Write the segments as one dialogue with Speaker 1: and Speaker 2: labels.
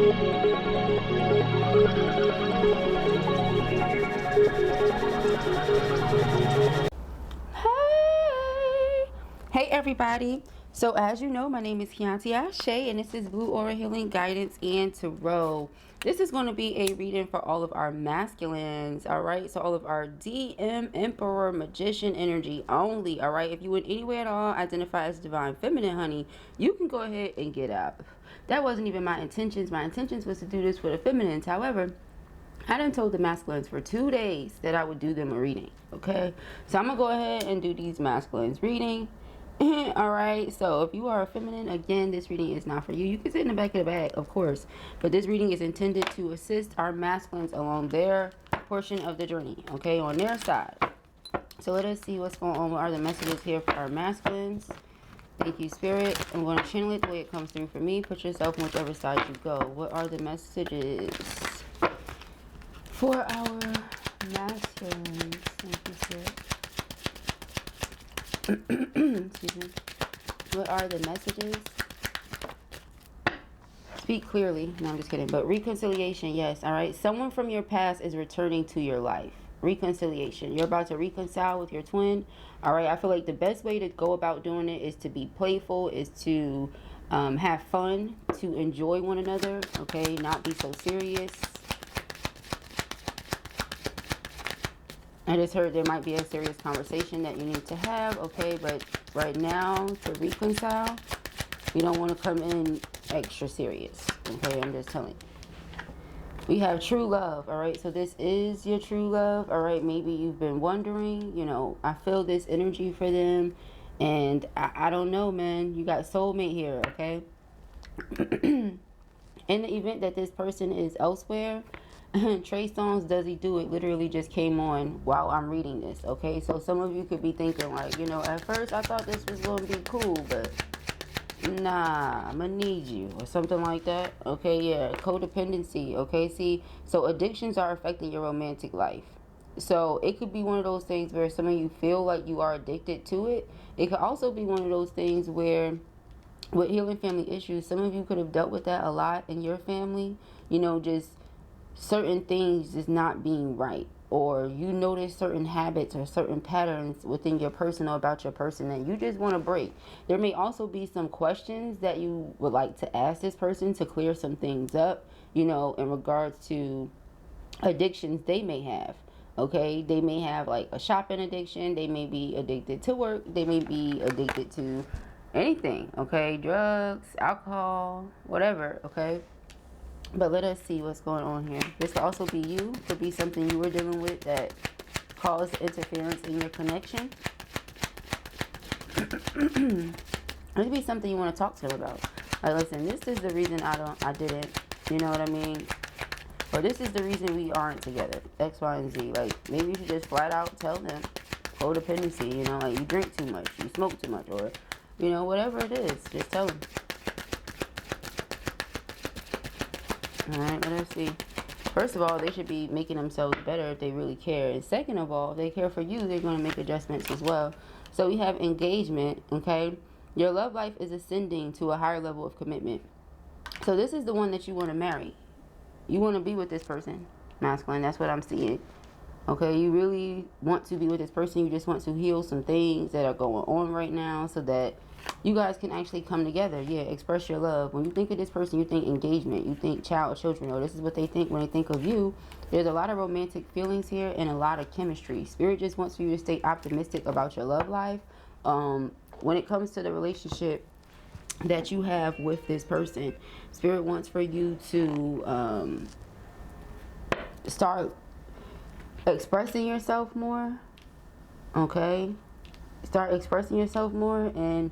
Speaker 1: Hey everybody, so as you know, my name is Kianti Ayshea and this is Blue Aura Healing Guidance and Tarot. This is going to be a reading for all of our masculines, alright? So all of our DM, Emperor, Magician energy only, alright? If you in any way at all identify as Divine Feminine, honey, you can go ahead and get up. That wasn't even my intentions. My intentions was to do this for the feminines. However, I done told the masculines for 2 days that I would do them a reading, okay? So I'm going to go ahead and do these masculines reading. Alright, so if you are a feminine, again, this reading is not for you. You can sit in the back of the bag, of course. But this reading is intended to assist our masculines along their portion of the journey, okay? On their side. So let us see what's going on. What are the messages here for our masculines? Thank you, Spirit. I'm going to channel it the way it comes through for me. Put yourself on whichever side you go. What are the messages for our masculines? Thank you, Spirit. Excuse me. What are the messages? Speak clearly. No, I'm just kidding. But reconciliation, yes. All right. Someone from your past is returning to your life. Reconciliation. You're about to reconcile with your twin. All right. I feel like the best way to go about doing it is to be playful, is to have fun, to enjoy one another. Okay. Not be so serious. I just heard there might be a serious conversation that you need to have, okay? But right now, to reconcile, you don't want to come in extra serious, okay? I'm just telling you. We have true love, all right? So this is your true love, all right? Maybe you've been wondering, you know, I feel this energy for them, and I don't know, man. You got soulmate here, okay? In the event that this person is elsewhere, Trey Songz Does He Do It literally just came on while I'm reading this, okay? So some of you could be thinking like, you know, at first I thought this was going to be cool, but nah, I'm going to need you or something like that, okay? Yeah, codependency, okay? See, so addictions are affecting your romantic life. So it could be one of those things where some of you feel like you are addicted to it. It could also be one of those things where with healing family issues, some of you could have dealt with that a lot in your family, you know, just certain things is not being right, or you notice certain habits or certain patterns within your person or about your person that you just want to break. There may also be some questions that you would like to ask this person to clear some things up, you know, in regards to addictions they may have, okay? They may have like a shopping addiction, they may be addicted to work, they may be addicted to anything, okay? Drugs, alcohol, whatever, okay? But let us see what's going on here. This could also be you. Could be something you were dealing with that caused interference in your connection. It could be something you want to talk to them about. Like, listen, this is the reason I didn't, you know what I mean? Or this is the reason we aren't together. X, Y, and Z. Like, maybe you should just flat out tell them codependency, you know, like you drink too much, you smoke too much, or, you know, whatever it is, just tell them. Alright, let us see. First of all, they should be making themselves better if they really care. And second of all, if they care for you, they're going to make adjustments as well. So we have engagement, okay? Your love life is ascending to a higher level of commitment. So this is the one that you want to marry. You want to be with this person, masculine. That's what I'm seeing. Okay, you really want to be with this person. You just want to heal some things that are going on right now so that you guys can actually come together. Yeah, express your love. When you think of this person, you think engagement. You think child, children. Or this is what they think when they think of you. There's a lot of romantic feelings here and a lot of chemistry. Spirit just wants you to stay optimistic about your love life. When it comes to the relationship that you have with this person, Spirit wants for you to start expressing yourself more. Okay? Start expressing yourself more and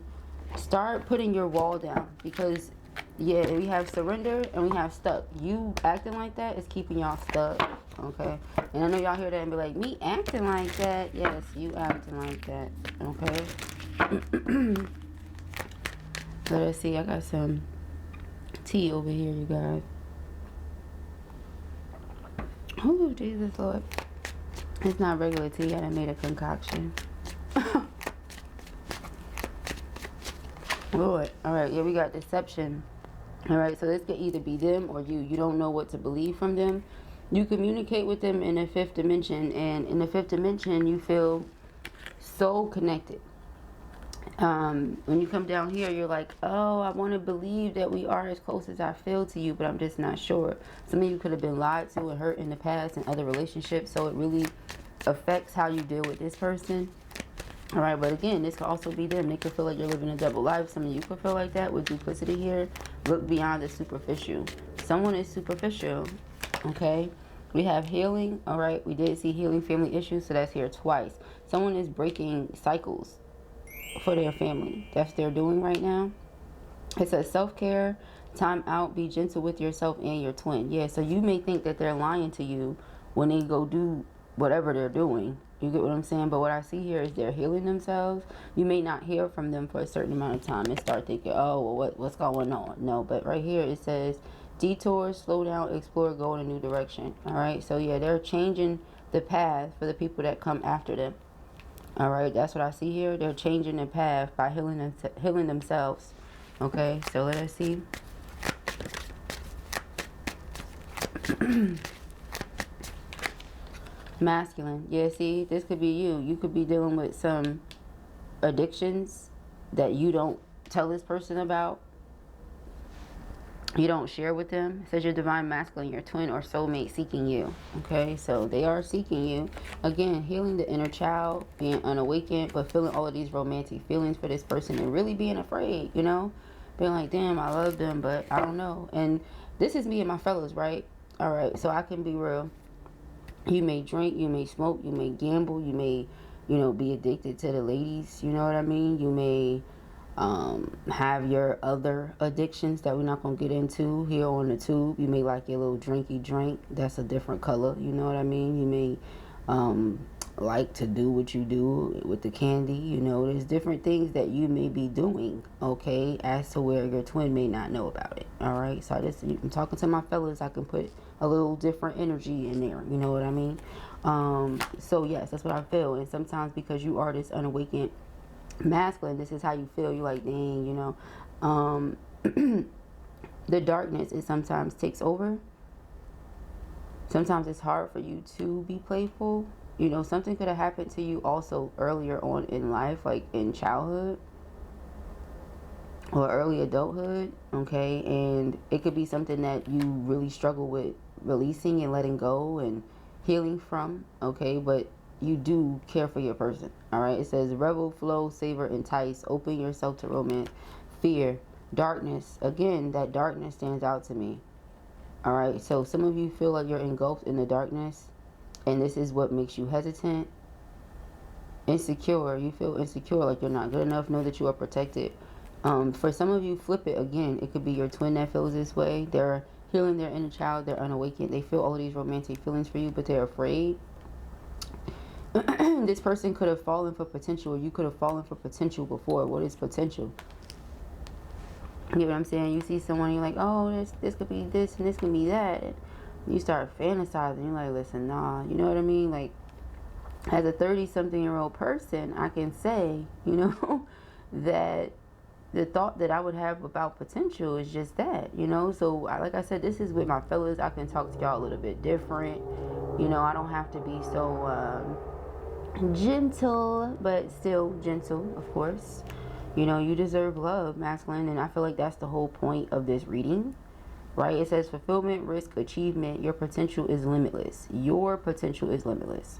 Speaker 1: start putting your wall down, because yeah, we have surrender and we have stuck. You acting like that is keeping y'all stuck, okay? And I know y'all hear that and be like, me acting like that? Yes, you acting like that, okay? Let us see, I got some tea over here, you guys. Oh, Jesus, Lord. It's not regular tea, I done made a concoction. Lord. Alright, yeah, we got deception. All right, so this could either be them or you. You don't know what to believe from them. You communicate with them in the fifth dimension, and in the fifth dimension, you feel so connected. When you come down here, you're like, oh, I want to believe that we are as close as I feel to you, but I'm just not sure. Some of you could have been lied to and hurt in the past in other relationships, so it really affects how you deal with this person. All right, but again, this could also be them. They could feel like you're living a double life. Some of you could feel like that with duplicity here. Look beyond the superficial. Someone is superficial, okay? We have healing, all right? We did see healing family issues, so that's here twice. Someone is breaking cycles for their family. That's what they're doing right now. It says self-care, time out, be gentle with yourself and your twin. Yeah, so you may think that they're lying to you when they go do whatever they're doing. You get what I'm saying? But what I see here is they're healing themselves. You may not hear from them for a certain amount of time and start thinking, oh, well, what's going on? No, but right here it says detour, slow down, explore, go in a new direction. All right, so yeah, they're changing the path for the people that come after them. All right, that's what I see here. They're changing the path by healing themselves. Okay, so let us see. Masculine. Yeah, see, this could be you. You could be dealing with some addictions that you don't tell this person about. You don't share with them. It says your divine masculine, your twin or soulmate seeking you. Okay, so they are seeking you. Again, healing the inner child, being unawakened, but feeling all of these romantic feelings for this person and really being afraid, you know? Being like, damn, I love them, but I don't know. And this is me and my fellows, right? All right, so I can be real. You may drink, you may smoke, you may gamble, you may, you know, be addicted to the ladies, you know what I mean? You may have your other addictions that we're not going to get into here on the tube. You may like your little drinky drink. That's a different color, you know what I mean? You may like to do what you do with the candy, you know. There's different things that you may be doing, okay, as to where your twin may not know about it, all right? So I'm talking to my fellas, I can put a little different energy in there, you know what I mean? So yes, that's what I feel. And sometimes because you are this unawakened masculine, this is how you feel. You're like, dang, you know. The darkness, it sometimes takes over. Sometimes it's hard for you to be playful. You know, something could have happened to you also earlier on in life, like in childhood or early adulthood, okay? And it could be something that you really struggle with releasing and letting go and healing from, okay? But you do care for your person, all right? It says revel, flow, savor, entice, open yourself to romance, fear, darkness. Again, that darkness stands out to me, all right? So some of you feel like you're engulfed in the darkness, and this is what makes you hesitant, insecure. You feel insecure, like you're not good enough. Know that you are protected. For some of you, flip it again. It could be your twin that feels this way. They're healing their inner child. They're unawakened. They feel all of these romantic feelings for you, but they're afraid. This person could have fallen for potential, or you could have fallen for potential before. What is potential? You know what I'm saying? You see someone, you're like, oh, this could be this and this could be that. And you start fantasizing. You're like, listen, nah. You know what I mean? Like, as a 30-something-year-old person, I can say, you know, that the thought that I would have about potential is just that, you know. So, like I said, this is with my fellas. I can talk to y'all a little bit different. You know, I don't have to be so gentle, but still gentle, of course. You know, you deserve love, masculine, and I feel like that's the whole point of this reading, right? It says fulfillment, risk, achievement. Your potential is limitless. Your potential is limitless.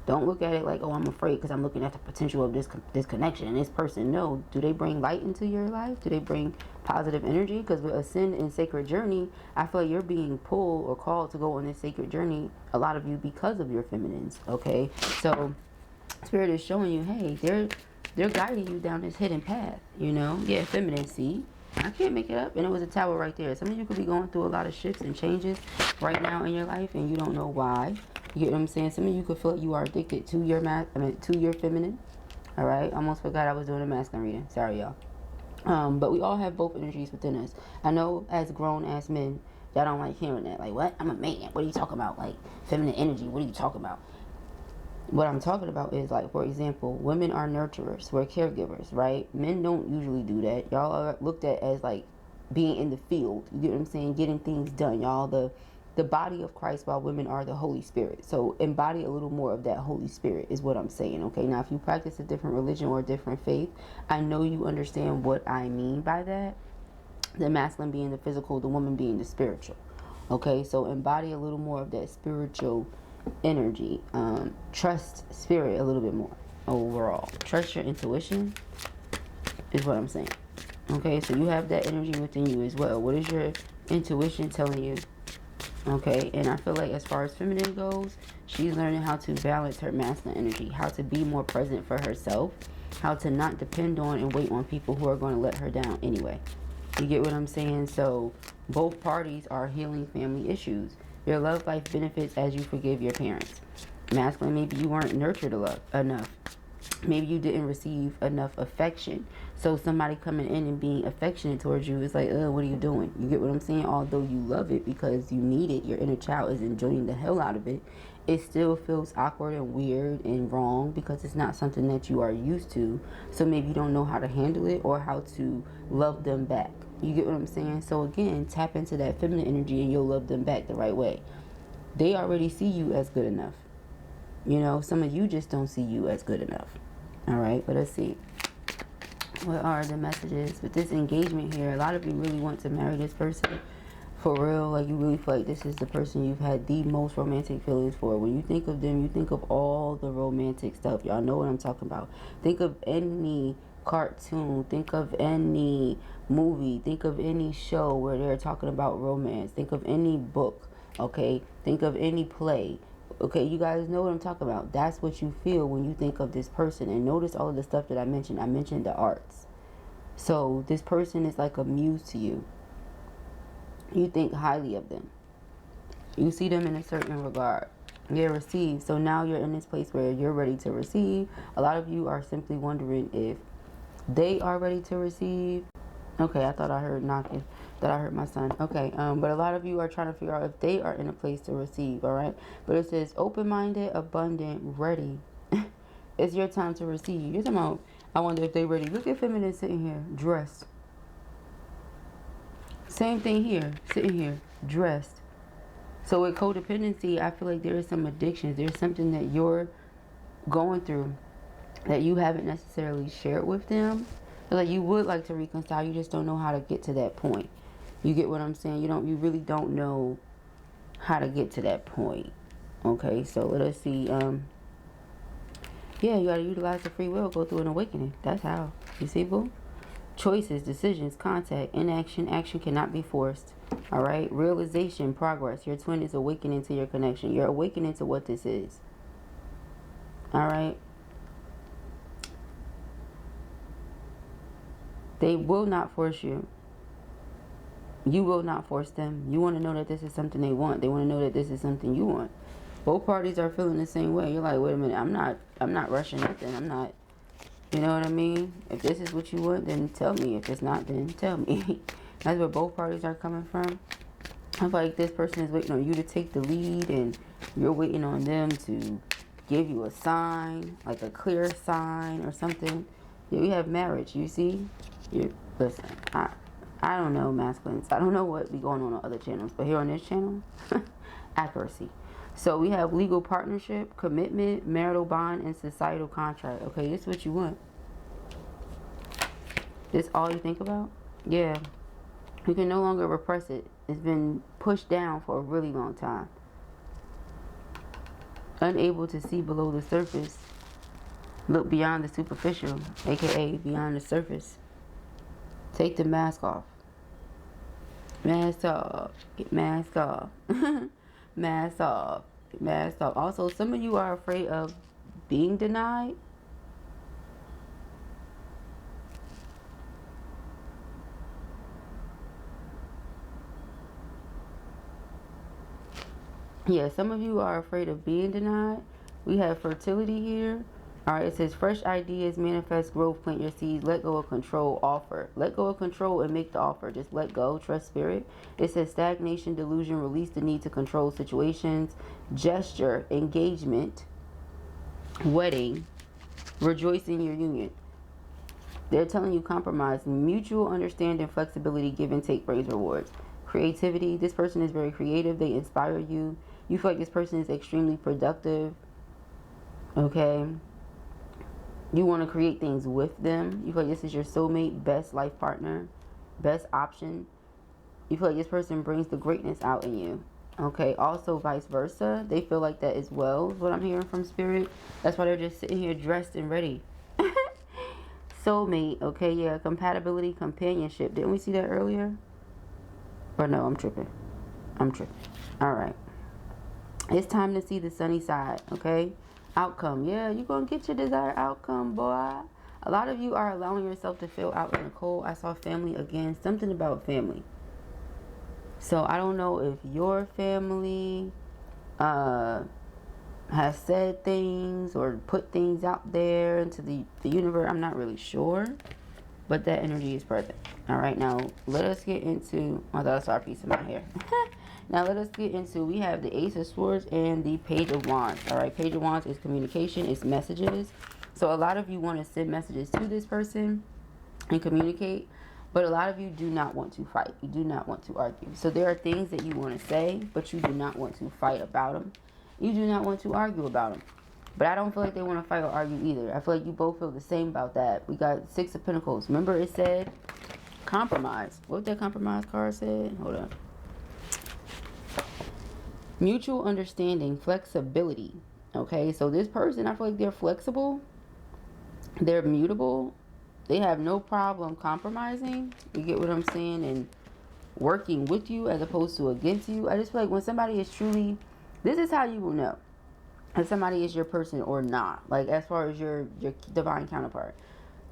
Speaker 1: Don't look at it like, oh, I'm afraid because I'm looking at the potential of this connection and this person. No. Do they bring light into your life? Do they bring positive energy? Because with Ascend and Sacred Journey, I feel like you're being pulled or called to go on this sacred journey, a lot of you, because of your feminines, okay? So Spirit is showing you, hey, they're guiding you down this hidden path, you know? Yeah, feminine, see? I can't make it up. And it was a tower right there. Some of you could be going through a lot of shifts and changes right now in your life, and you don't know why. You get what I'm saying? Some of you could feel like you are addicted to your to your feminine. All right? Almost forgot I was doing a masculine reading. Sorry, y'all. But we all have both energies within us. I know as grown-ass men, y'all don't like hearing that. Like, what? I'm a man. What are you talking about? Like, feminine energy. What are you talking about? What I'm talking about is, like, for example, women are nurturers. We're caregivers, right? Men don't usually do that. Y'all are looked at as, like, being in the field. You get what I'm saying? Getting things done, y'all. The body of Christ, while women are the Holy Spirit. So embody a little more of that Holy Spirit is what I'm saying, okay? Now, if you practice a different religion or a different faith, I know you understand what I mean by that. The masculine being the physical, the woman being the spiritual. Okay, so embody a little more of that spiritual energy. Trust spirit a little bit more overall. Trust your intuition is what I'm saying. Okay, so you have that energy within you as well. What is your intuition telling you? Okay, and I feel like as far as feminine goes, she's learning how to balance her masculine energy, how to be more present for herself, how to not depend on and wait on people who are going to let her down anyway. You get what I'm saying? So both parties are healing family issues. Your love life benefits as you forgive your parents. Masculine, maybe you weren't nurtured enough. Maybe you didn't receive enough affection. So somebody coming in and being affectionate towards you is like, what are you doing? You get what I'm saying? Although you love it because you need it, your inner child is enjoying the hell out of it, it still feels awkward and weird and wrong because it's not something that you are used to. So maybe you don't know how to handle it or how to love them back. You get what I'm saying? So again, tap into that feminine energy and you'll love them back the right way. They already see you as good enough. You know, some of you just don't see you as good enough. All right, but let's see. What are the messages with this engagement here? A lot of you really want to marry this person for real. Like, you really feel like this is the person you've had the most romantic feelings for. When you think of them, you think of all the romantic stuff. Y'all know what I'm talking about. Think of any cartoon. Think of any movie. Think of any show where they're talking about romance. Think of any book, okay? Think of any play. Okay, you guys know what I'm talking about. That's what you feel when you think of this person. And notice all of the stuff that I mentioned. I mentioned the arts. So this person is like a muse to you. You think highly of them. You see them in a certain regard. They receive. So now you're in this place where you're ready to receive. A lot of you are simply wondering if they are ready to receive. Okay, I thought I heard knocking. That I heard my son. Okay, but a lot of you are trying to figure out if they are in a place to receive, all right? But it says open-minded, abundant, ready. It's your time to receive. You're talking about, I wonder if they're ready. Look at feminine sitting here, dressed. Same thing here, sitting here, dressed. So with codependency, I feel like there is some addictions. There's something that you're going through that you haven't necessarily shared with them. Like, you would like to reconcile, you just don't know how to get to that point. You get what I'm saying? You really don't know how to get to that point. Okay, so let us see. Yeah, you gotta utilize the free will, go through an awakening. That's how. You see, boo? Choices, decisions, contact, inaction, action cannot be forced. All right, realization, progress. Your twin is awakening to your connection. You're awakening to what this is. All right. They will not force you. You will not force them. You want to know that this is something they want. They want to know that this is something you want. Both parties are feeling the same way. You're like, wait a minute, I'm not rushing nothing. I'm not, you know what I mean? If this is what you want, then tell me. If it's not, then tell me. That's where both parties are coming from. I feel like this person is waiting on you to take the lead, and you're waiting on them to give you a sign, like a clear sign or something. Yeah, we have marriage, you see? Listen, I don't know masculines. I don't know what be going on other channels, but here on this channel, accuracy. So we have legal partnership, commitment, marital bond, and societal contract. Okay, this is what you want. This all you think about? Yeah. You can no longer repress it. It's been pushed down for a really long time. Unable to see below the surface. Look beyond the superficial, aka beyond the surface. Take the mask off. Mask off. Get mask off. Mask off. Get mask off. Also, some of you are afraid of being denied. Yeah, some of you are afraid of being denied. We have fertility here. All right, it says fresh ideas, manifest growth, plant your seeds, let go of control, offer. Let go of control and make the offer. Just let go, trust spirit. It says stagnation, delusion, release the need to control situations, gesture, engagement, wedding, rejoice in your union. They're telling you compromise, mutual understanding, flexibility, give and take brings rewards. Creativity. This person is very creative. They inspire you. You feel like this person is extremely productive. Okay. You want to create things with them. You feel like this is your soulmate, best life partner, best option. You feel like this person brings the greatness out in you. Okay, also vice versa. They feel like that as well, is what I'm hearing from Spirit. That's why they're just sitting here dressed and ready. Soulmate, okay, yeah. Compatibility, companionship. Didn't we see that earlier? Or no, I'm tripping. Alright. It's time to see the sunny side, okay? Outcome. Yeah, you're going to get your desired outcome, boy. A lot of you are allowing yourself to feel out in the cold. I saw family again. Something about family. So I don't know if your family has said things or put things out there into the universe. I'm not really sure. But that energy is present. Alright, now let us get into... I thought I saw a piece of my hair. Now let us get into... We have the Ace of Swords and the Page of Wands. Alright, Page of Wands is communication. It's messages. So a lot of you want to send messages to this person and communicate. But a lot of you do not want to fight. You do not want to argue. So there are things that you want to say, but you do not want to fight about them. You do not want to argue about them. But I don't feel like they want to fight or argue either. I feel like you both feel the same about that. We got Six of Pentacles. Remember it said compromise. What that compromise card said? Hold on. Mutual understanding, flexibility. Okay, so this person, I feel like they're flexible. They're mutable. They have no problem compromising. You get what I'm saying? And working with you as opposed to against you. I just feel like when somebody is truly... This is how you will know if somebody is your person or not. Like as far as your divine counterpart.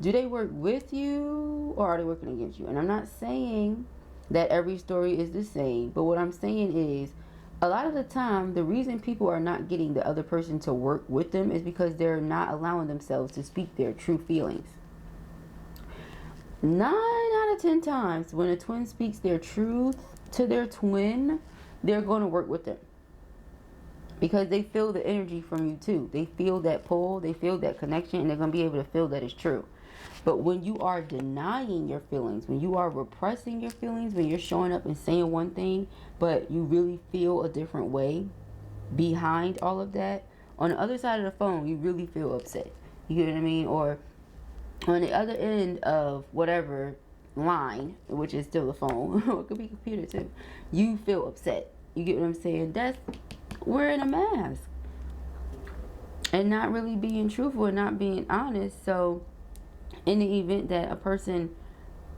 Speaker 1: Do they work with you or are they working against you? And I'm not saying that every story is the same. But what I'm saying is a lot of the time the reason people are not getting the other person to work with them is because they're not allowing themselves to speak their true feelings. 9 out of 10 times when a twin speaks their truth to their twin, they're going to work with them. Because they feel the energy from you too. They feel that pull. They feel that connection. And they're going to be able to feel that it's true. But when you are denying your feelings, when you are repressing your feelings, when you're showing up and saying one thing, but you really feel a different way behind all of that, on the other side of the phone, you really feel upset. You get what I mean? Or on the other end of whatever line, which is still a phone, or it could be a computer too, you feel upset. You get what I'm saying? That's wearing a mask and not really being truthful and not being honest. So in the event that a person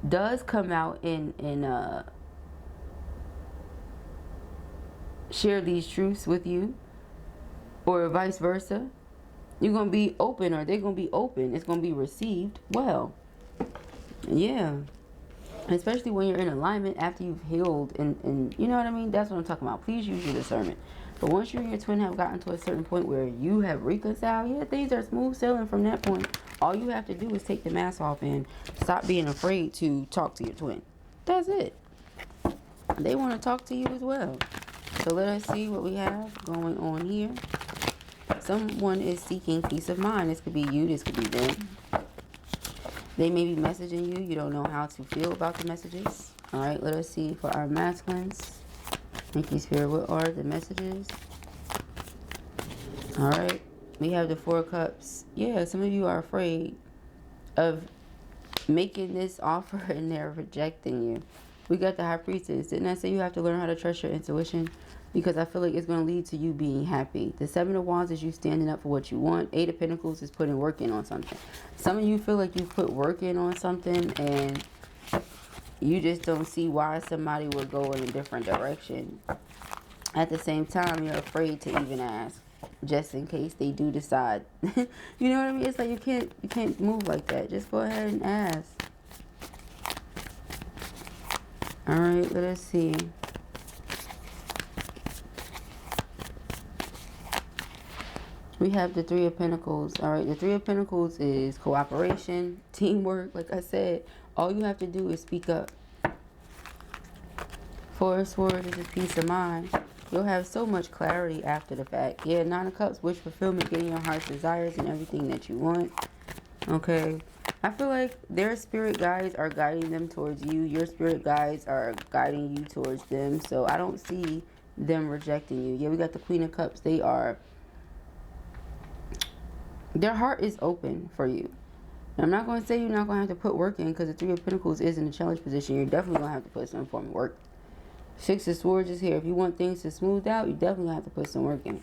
Speaker 1: does come out and share these truths with you, or vice versa, you're going to be open, or they're going to be open. It's going to be received well. Yeah. Especially when you're in alignment after you've healed and you know what I mean? That's what I'm talking about. Please use your discernment. But once you and your twin have gotten to a certain point where you have reconciled, yeah, things are smooth sailing from that point. All you have to do is take the mask off and stop being afraid to talk to your twin. That's it. They want to talk to you as well. So let us see what we have going on here. Someone is seeking peace of mind. This could be you. This could be them. They may be messaging you. You don't know how to feel about the messages. All right, let us see for our masculines. Thank you, Spirit. What are the messages? All right. We have the Four of Cups. Yeah, some of you are afraid of making this offer and they're rejecting you. We got the High Priestess. Didn't I say you have to learn how to trust your intuition? Because I feel like it's going to lead to you being happy. The Seven of Wands is you standing up for what you want. Eight of Pentacles is putting work in on something. Some of you feel like you put work in on something and you just don't see why somebody would go in a different direction. At the same time, you're afraid to even ask, just in case they do decide. You know what I mean? It's like you can't move like that. Just go ahead and ask. All right, let us see. We have the Three of Pentacles. All right, the Three of Pentacles is cooperation, teamwork. Like I said, all you have to do is speak up. Four of Swords is a peace of mind. You'll have so much clarity after the fact. Yeah, Nine of Cups, wish fulfillment, getting your heart's desires and everything that you want. Okay. I feel like their spirit guides are guiding them towards you. Your spirit guides are guiding you towards them. So I don't see them rejecting you. Yeah, we got the Queen of Cups. Their heart is open for you. And I'm not going to say you're not going to have to put work in, because the Three of Pentacles is in a challenge position. You're definitely going to have to put some form of work. Six of Swords is here. If you want things to smooth out, you definitely have to put some work in.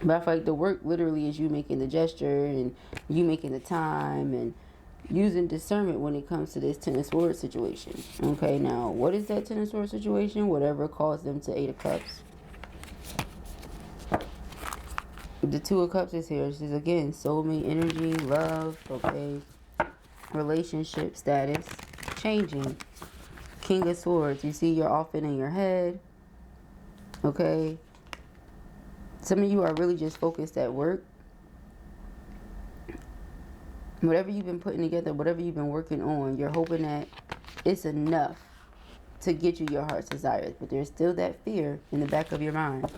Speaker 1: But I feel like the work literally is you making the gesture and you making the time and using discernment when it comes to this Ten of Swords situation. Okay, now, what is that Ten of Swords situation? Whatever caused them to Eight of Cups. The Two of Cups is here. This is, again, soulmate energy, love, okay, relationship status, changing. King of Swords. You see, you're often in your head, okay. Some of you are really just focused at work. Whatever you've been putting together, whatever you've been working on, you're hoping that it's enough to get you your heart's desires. But there's still that fear in the back of your mind.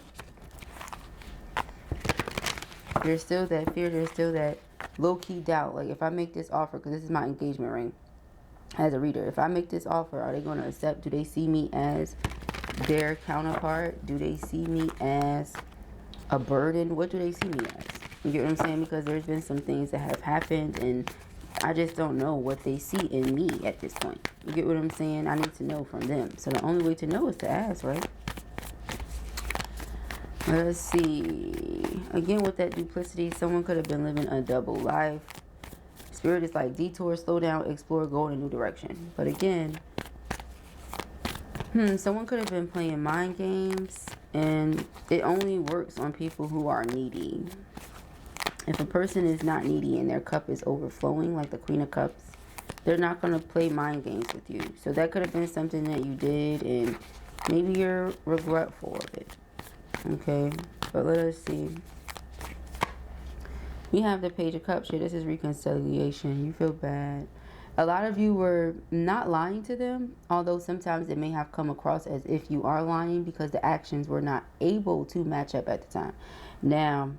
Speaker 1: There's still that fear. There's still that low-key doubt. Like, if I make this offer, because this is my engagement ring as a reader. If I make this offer, are they going to accept? Do they see me as their counterpart? Do they see me as a burden? What do they see me as? You get what I'm saying? Because there's been some things that have happened and I just don't know what they see in me at this point. You get what I'm saying? I need to know from them. So the only way to know is to ask, right? Let's see. Again, with that duplicity, someone could have been living a double life. Spirit is like detour, slow down, explore, go in a new direction. But again, someone could have been playing mind games, and it only works on people who are needy. If a person is not needy and their cup is overflowing, like the Queen of Cups, they're not going to play mind games with you. So that could have been something that you did, and maybe you're regretful of it. Okay, but let us see. We have the Page of Cups here. This is reconciliation. You feel bad. A lot of you were not lying to them, although sometimes it may have come across as if you are lying because the actions were not able to match up at the time. Now,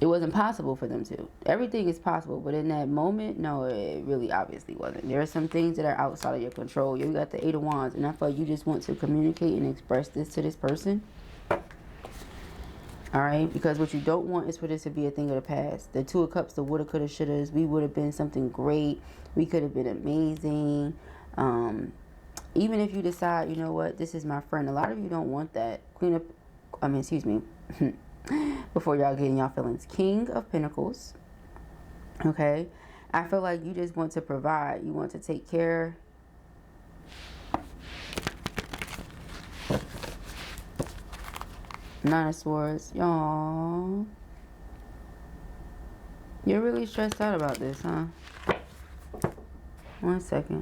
Speaker 1: it wasn't possible for them to. Everything is possible, but in that moment, no, it really obviously wasn't. There are some things that are outside of your control. You got the Eight of Wands, and I feel like you just want to communicate and express this to this person. All right, because what you don't want is for this to be a thing of the past. The Two of Cups, the woulda, coulda, shouldas. We would have been something great. We could have been amazing. Even if you decide, you know what, this is my friend. A lot of you don't want that. Before y'all get in y'all feelings. King of Pentacles. Okay. I feel like you just want to provide. You want to take care. Nine of Swords. Y'all. You're really stressed out about this, huh? 1 second.